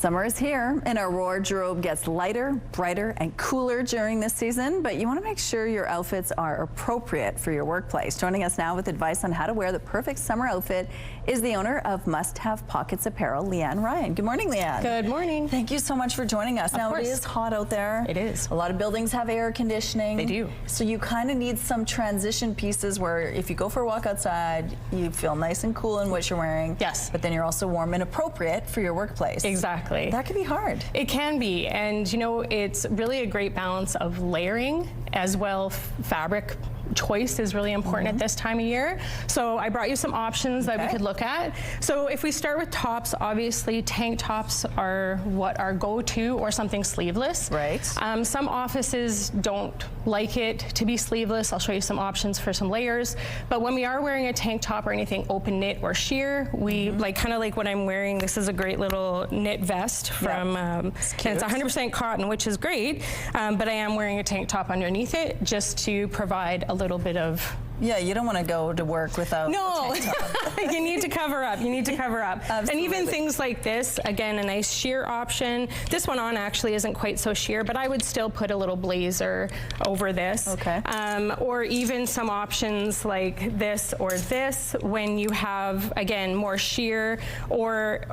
Summer is here, and our wardrobe gets lighter, brighter, and cooler during this season, but you want to make sure your outfits are appropriate for your workplace. Joining us now with advice on how to wear the perfect summer outfit is the owner of Must Have Pockets Apparel, Leanne Ryan. Good morning, Leanne. Good morning. Thank you so much for joining us. Now, it is hot out there. It is. A lot of buildings have air conditioning. They do. So you kind of need some transition pieces where if you go for a walk outside, you feel nice and cool in what you're wearing. Yes. But then you're also warm and appropriate for your workplace. Exactly. That can be hard. It can be, and you know, it's really a great balance of layering as well. Fabric choice is really important at this time of year. So I brought you some options that we could look at. So if we start with tops, obviously tank tops are what our go-to, or something sleeveless. Right. Some offices don't like it to be sleeveless. I'll show you some options for some layers. But when we are wearing a tank top or anything open knit or sheer, we like kind of like what I'm wearing. This is a great little knit vest from, and it's 100% cotton, which is great. But I am wearing a tank top underneath it just to provide a little bit of... Yeah, you don't want to go to work without a tank top. You need to cover up. You need to cover up. Absolutely. And even things like this, again, a nice sheer option. This one on actually isn't quite so sheer, but I would still put a little blazer over this. Okay. Or even some options like this or this when you have, again, more sheer, or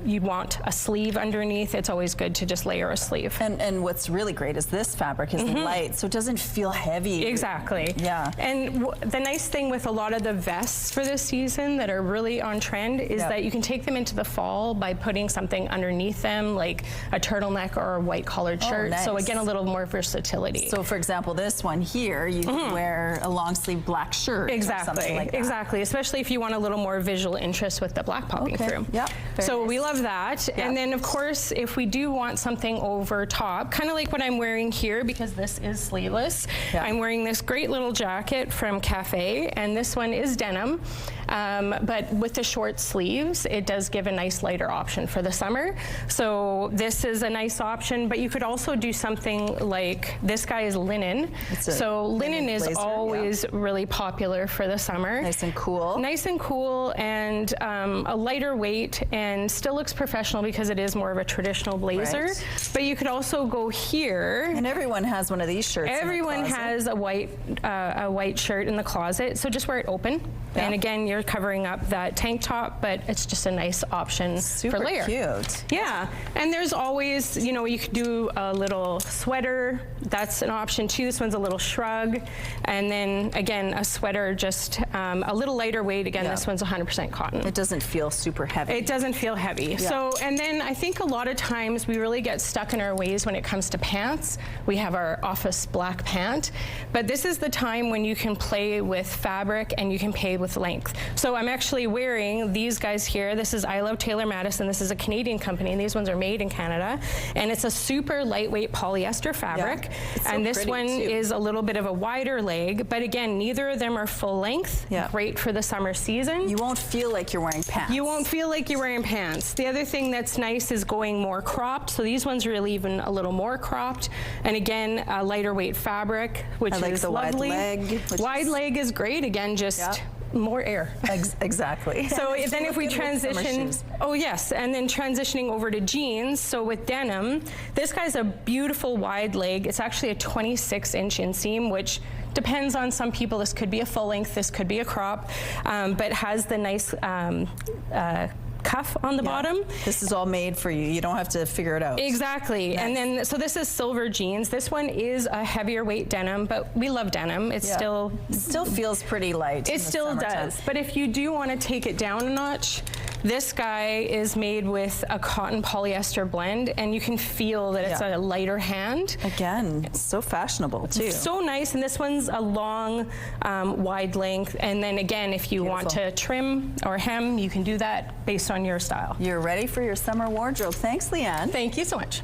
you want a sleeve underneath. It's always good to just layer a sleeve. And what's really great is this fabric is light, so it doesn't feel heavy. Exactly. Yeah. And the nice thing with a lot of the vests for this season that are really on trend is that you can take them into the fall by putting something underneath them, like a turtleneck or a white collared shirt. Nice. So again, a little more versatility. So for example, this one here, you can wear a long sleeve black shirt. Exactly. Or something like that. Exactly. Especially if you want a little more visual interest with the black popping through. Yep. So we love that. And then of course, if we do want something over top, kind of like what I'm wearing here, because this is sleeveless, I'm wearing this great little jacket from Cafe, and this one is denim, but with the short sleeves, it does give a nice lighter option for the summer. So this is a nice option, but you could also do something like, this guy is linen. So linen is always really popular for the summer. Nice and cool. Nice and cool, and a lighter weight, and still looks professional because it is more of a traditional blazer. Right. But you could also go here. And everyone has one of these shirts. Everyone has a white shirt in the closet, so just wear it open. Yeah. And again, you're covering up that tank top, but it's just a nice option for layer. Cute. Yeah, and there's always, you know, you could do a little sweater. That's an option too. This one's a little shrug, and then again a sweater, just a little lighter weight. Again, this one's 100% cotton. It doesn't feel super heavy. It doesn't feel heavy. Yeah. So, and then I think a lot of times we really get stuck in our ways when it comes to pants. We have our office black pant, but this is the time when you can play with fabric and you can play with length. So I'm actually wearing these guys here. This is I Love Taylor Madison. This is a Canadian company, and these ones are made in Canada. And it's a super lightweight polyester fabric. And this one is a little bit of a wider leg, but again, neither of them are full length. Great for the summer season. You won't feel like you're wearing pants. You won't feel like you're wearing pants. The other thing that's nice is going more cropped. So these ones are really even a little more cropped. And again, a lighter weight fabric, which is the lovely. Wide leg. Wide leg is great. Again, just more air. Exactly. So then if we transition, and then transitioning over to jeans, so with denim, this guy's a beautiful wide leg. It's actually a 26-inch inseam, which depends on some people. This could be a full length, this could be a crop, but has the nice cuff on the bottom. This is all made for you. You don't have to figure it out. Exactly. Nice. And then, so this is silver jeans. This one is a heavier weight denim, but we love denim. It still feels pretty light. It still does. But if you do want to take it down a notch, this guy is made with a cotton polyester blend, and you can feel that it's a lighter hand. Again, it's so fashionable too. So nice, and this one's a long, wide length. And then again, if you want to trim or hem, you can do that based on your style. You're ready for your summer wardrobe. Thanks, Leanne. Thank you so much.